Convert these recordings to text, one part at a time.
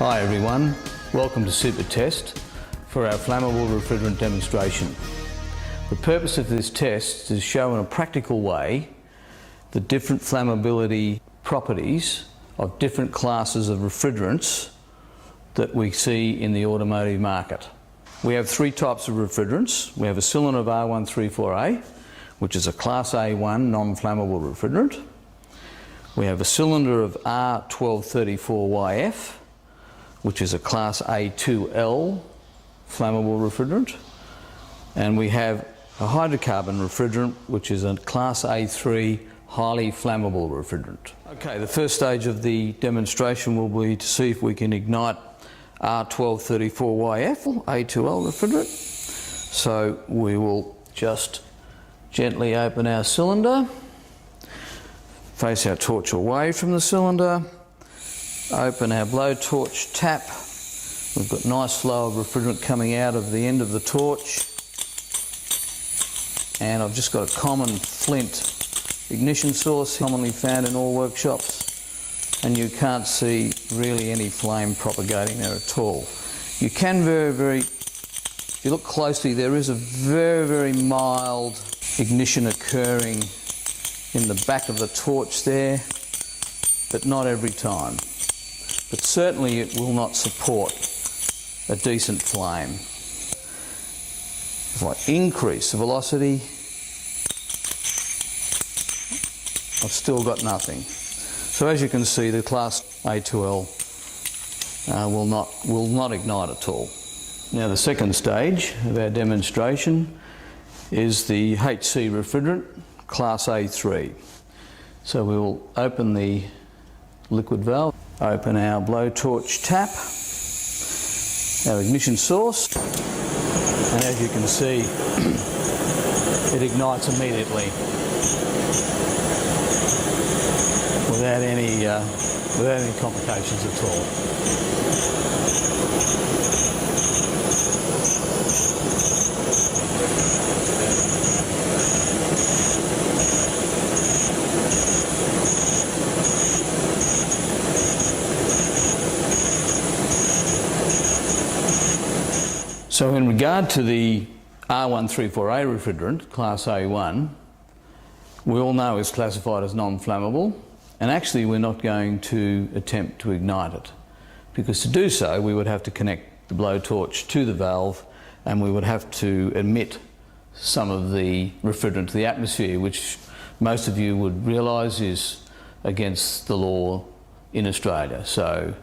Hi everyone, welcome to Supertest for our flammable refrigerant demonstration. The purpose of this test is to show in a practical way the different flammability properties of different classes of refrigerants that we see in the automotive market. We have three types of refrigerants. We have a cylinder of R134A, which is a Class A1 non-flammable refrigerant. We have a cylinder of R1234YF, which is a Class A2L flammable refrigerant. And we have a hydrocarbon refrigerant, which is a Class A3 highly flammable refrigerant. Okay, the first stage of the demonstration will be to see if we can ignite R1234YF, A2L refrigerant. So we will just gently open our cylinder, face our torch away from the cylinder, open our blowtorch tap. We've got nice flow of refrigerant coming out of the end of the torch. And I've just got a common flint ignition source, commonly found in all workshops. And you can't see really any flame propagating there at all. You can if you look closely, there is a very mild ignition occurring in the back of the torch there, but not every time. But certainly it will not support a decent flame. If I increase the velocity, I've still got nothing. So as you can see, the Class A2L will not ignite at all. Now the second stage of our demonstration is the HC refrigerant, Class A3. So we will open the liquid valve, open our blowtorch tap, our ignition source, and as you can see, it ignites immediately without any complications at all. So in regard to the R134A refrigerant, Class A1, we all know is classified as non-flammable, and actually we're not going to attempt to ignite it, because to do so we would have to connect the blowtorch to the valve and we would have to emit some of the refrigerant to the atmosphere, which most of you would realise is against the law in Australia. So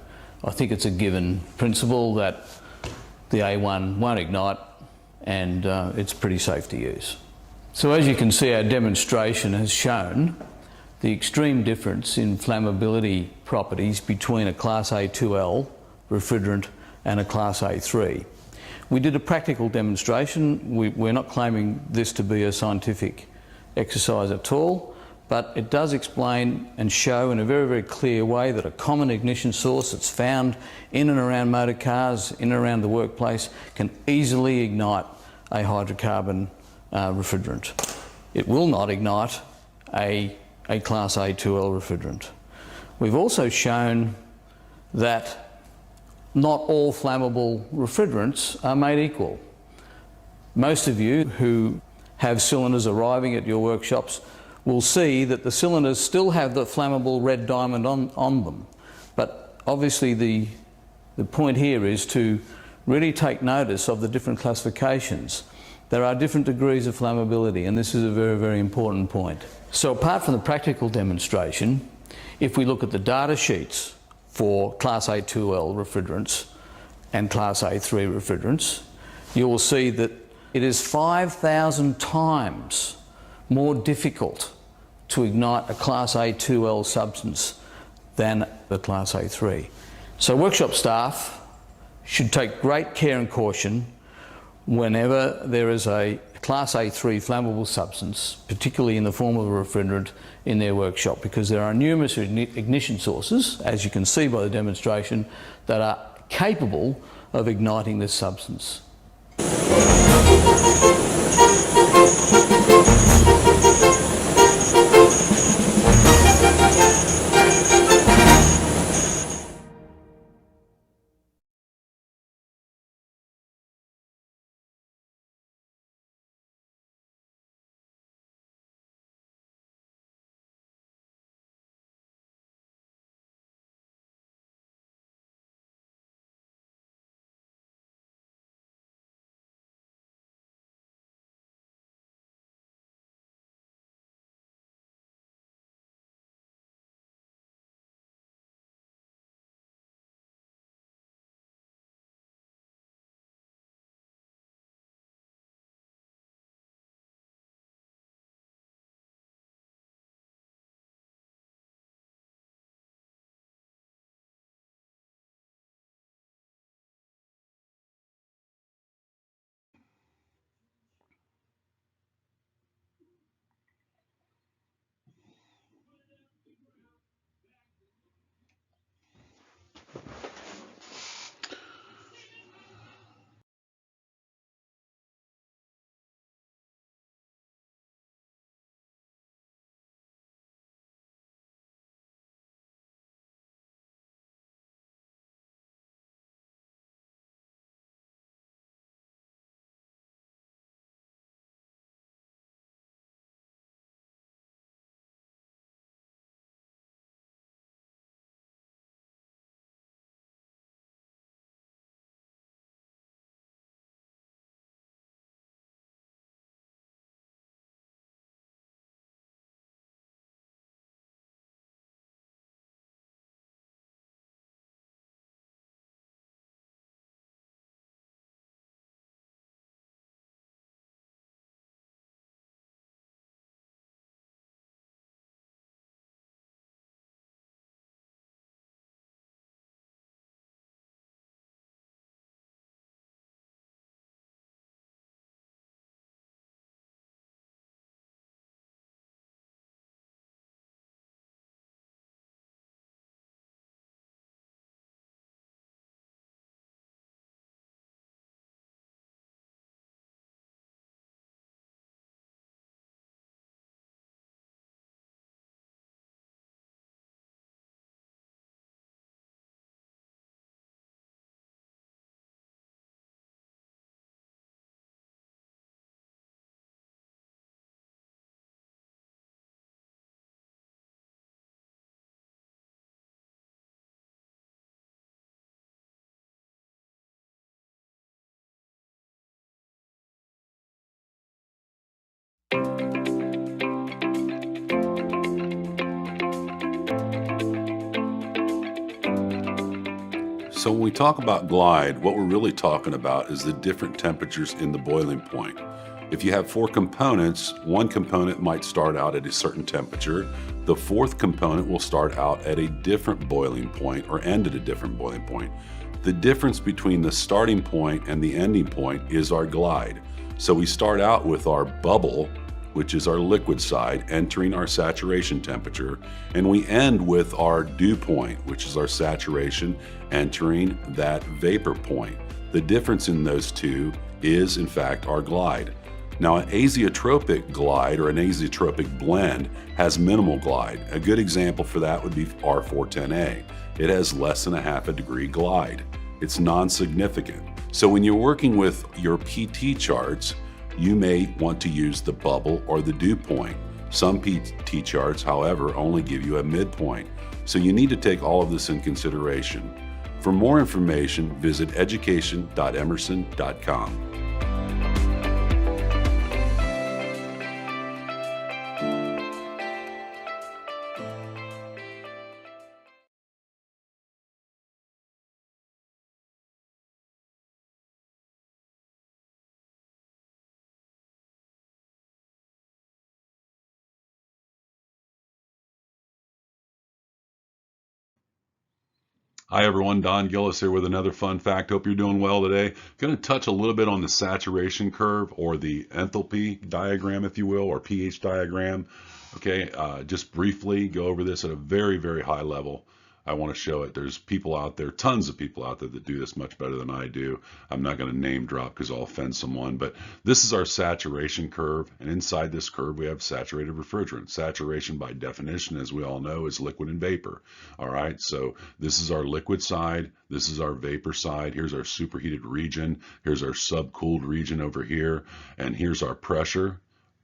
I think it's a given principle that the A1 won't ignite, and it's pretty safe to use. So as you can see, our demonstration has shown the extreme difference in flammability properties between a Class A2L refrigerant and a Class A3. We did a practical demonstration. We're not claiming this to be a scientific exercise at all, but it does explain and show in a very clear way that a common ignition source that's found in and around motor cars, in and around the workplace, can easily ignite a hydrocarbon refrigerant. It will not ignite a Class A2L refrigerant. We've also shown that not all flammable refrigerants are made equal. Most of you who have cylinders arriving at your workshops will see that the cylinders still have the flammable red diamond on them. But obviously the point here is to really take notice of the different classifications. There are different degrees of flammability, and this is a very important point. So apart from the practical demonstration, if we look at the data sheets for Class A2L refrigerants and Class A3 refrigerants, you will see that it is 5,000 times more difficult to ignite a Class A2L substance than the Class A3. So workshop staff should take great care and caution whenever there is a Class A3 flammable substance, particularly in the form of a refrigerant, in their workshop, because there are numerous ignition sources, as you can see by the demonstration, that are capable of igniting this substance. So when we talk about glide, what we're really talking about is the different temperatures in the boiling point. If you have four components, one component might start out at a certain temperature. The fourth component will start out at a different boiling point or end at a different boiling point. The difference between the starting point and the ending point is our glide. So we start out with our bubble, which is our liquid side, entering our saturation temperature, and we end with our dew point, which is our saturation, entering that vapor point. The difference in those two is, in fact, our glide. Now, an azeotropic glide or an azeotropic blend has minimal glide. A good example for that would be R410A. It has less than a half a degree glide. It's non-significant. So when you're working with your PT charts, you may want to use the bubble or the dew point. Some PT charts, however, only give you a midpoint. So you need to take all of this in consideration. For more information, visit education.emerson.com. Hi everyone, Don Gillis here with another fun fact. Hope you're doing well today. Going to touch a little bit on the saturation curve or the enthalpy diagram, if you will, or pH diagram. Okay, just briefly go over this at a very, very high level. I want to show it. There's people out there, tons of people out there that do this much better than I do. I'm not going to name drop because I'll offend someone, but this is our saturation curve, and inside this curve we have saturated refrigerant. Saturation by definition, as we all know, is liquid and vapor. All right, so this is our liquid side, this is our vapor side, here's our superheated region, here's our subcooled region over here, and here's our pressure,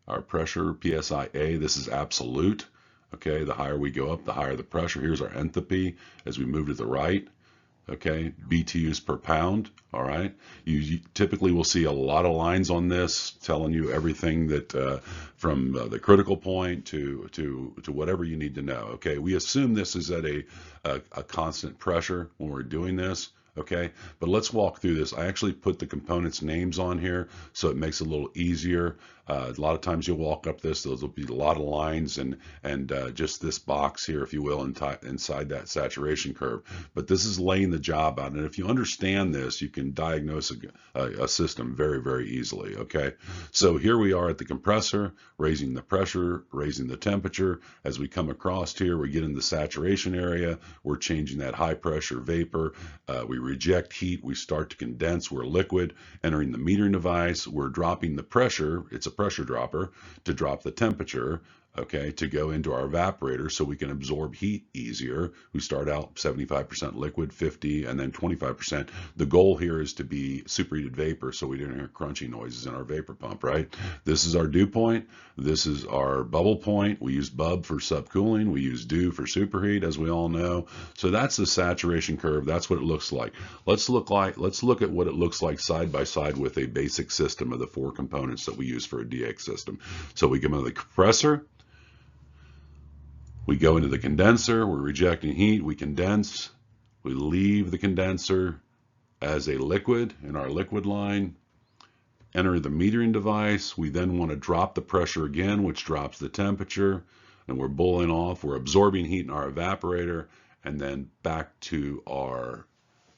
PSIA. This is absolute. Okay, the higher we go up, the higher the pressure. Here's our enthalpy as we move to the right. Okay, BTUs per pound. All right, you typically will see a lot of lines on this telling you everything that from the critical point to whatever you need to know. Okay, we assume this is at a constant pressure when we're doing this. Okay, but let's walk through this. I actually put the components' names on here so it makes it a little easier. A lot of times you'll walk up this, those will be a lot of lines and just this box here, if you will, inside that saturation curve. But this is laying the job out, and if you understand this, you can diagnose a system very, very easily. Okay, so here we are at the compressor, raising the pressure, raising the temperature. As we come across here, we get in the saturation area. We're changing that high pressure vapor. We reject heat. We start to condense. We're liquid. Entering the metering device, we're dropping the pressure. It's a pressure dropper to drop the temperature, okay, to go into our evaporator so we can absorb heat easier. We start out 75% liquid, 50, and then 25%. The goal here is to be superheated vapor so we don't hear crunchy noises in our vapor pump, right? This is our dew point. This is our bubble point. We use bub for subcooling. We use dew for superheat, as we all know. So that's the saturation curve. That's what it looks like. Let's look at what it looks like side by side with a basic system of the four components that we use for a DX system. So we come into the compressor. We go into the condenser, we're rejecting heat, we condense, we leave the condenser as a liquid in our liquid line, enter the metering device, we then want to drop the pressure again, which drops the temperature, and we're boiling off, we're absorbing heat in our evaporator, and then back to our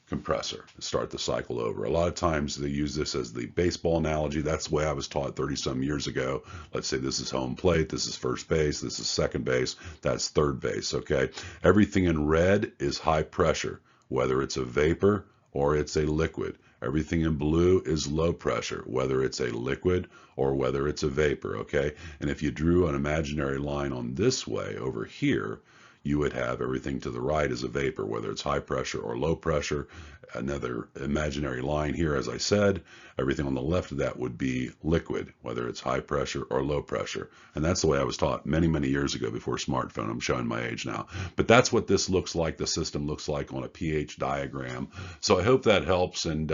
compressor to start the cycle over. A lot of times they use this as the baseball analogy. That's the way I was taught 30 some years ago. Let's say this is home plate, this is first base, this is second base, that's third base, okay? Everything in red is high pressure, whether it's a vapor or it's a liquid. Everything in blue is low pressure, whether it's a liquid or whether it's a vapor, okay? And if you drew an imaginary line on this way over here, you would have everything to the right as a vapor, whether it's high pressure or low pressure. Another imaginary line here, as I said, everything on the left of that would be liquid, whether it's high pressure or low pressure. And that's the way I was taught many, many years ago before smartphone. I'm showing my age now. But that's what this looks like, the system looks like on a pH diagram. So I hope that helps, and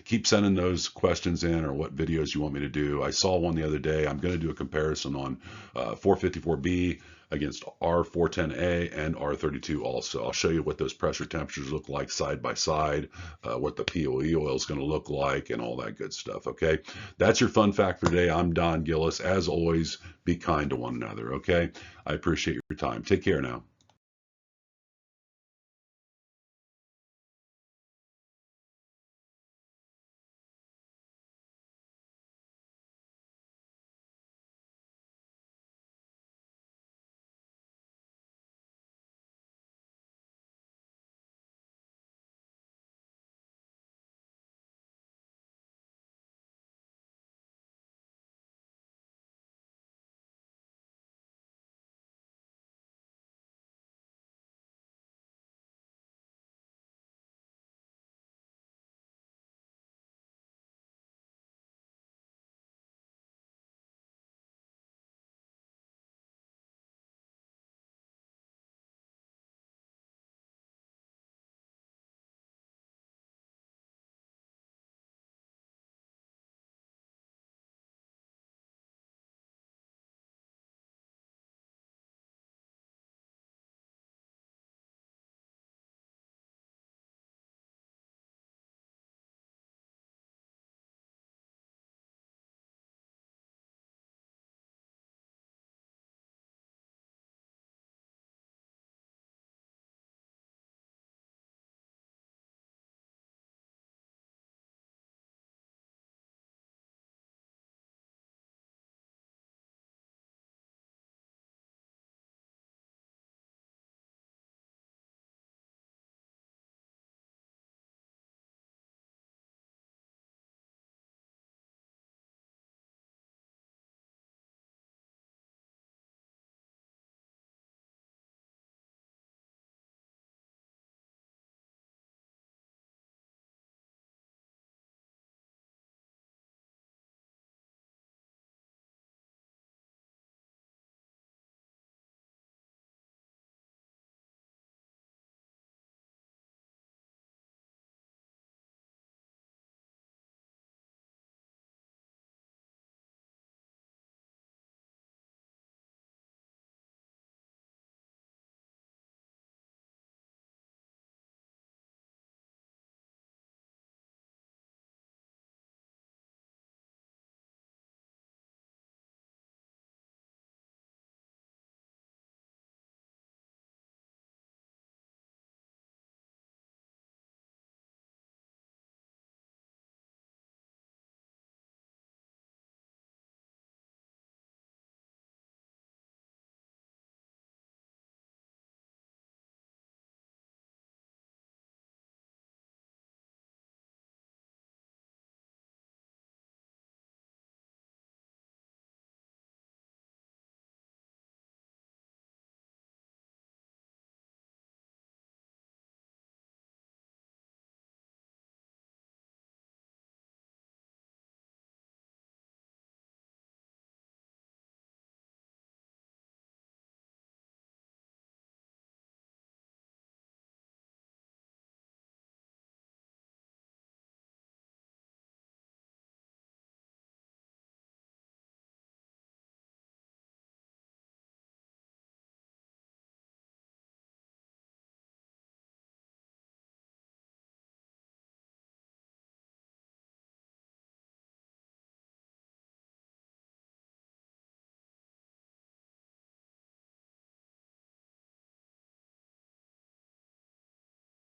keep sending those questions in or what videos you want me to do. I saw one the other day. I'm going to do a comparison on 454B against R410A and R32 also. I'll show you what those pressure temperatures look like side by side, what the POE oil is going to look like, and all that good stuff, okay? That's your fun fact for today. I'm Don Gillis. As always, be kind to one another, okay? I appreciate your time. Take care now.